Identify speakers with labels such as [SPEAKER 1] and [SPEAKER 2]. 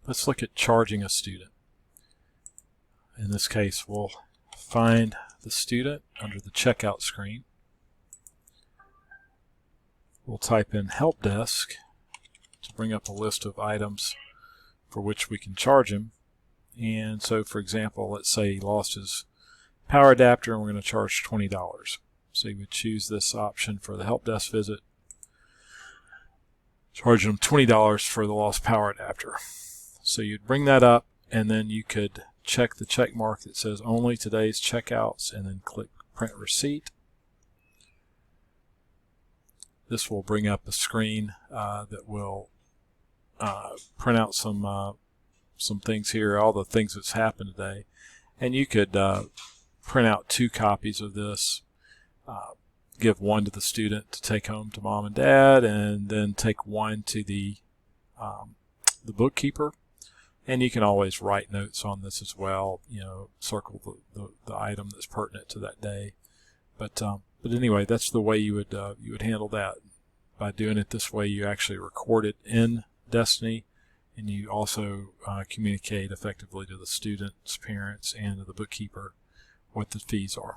[SPEAKER 1] let's look at charging a student. In this case, we'll find the student under the checkout screen. We'll type in help desk to bring up a list of items for which we can charge him. And so, for example, let's say he lost his power adapter and we're going to charge $20. So you would choose this option for the help desk visit, charging him $20 for the lost power adapter. So you'd bring that up, and then you could check the check mark that says only today's checkouts, and then click print receipt. This will bring up a screen that will print out some things here, all the things that's happened today. And you could print out 2 copies of this, give one to the student to take home to mom and dad, and then take one to the bookkeeper. And you can always write notes on this as well, circle the item that's pertinent to that day. But anyway, that's the way you would handle that. By doing it this way, you actually record it in Destiny, and you also communicate effectively to the student's parents and to the bookkeeper what the fees are.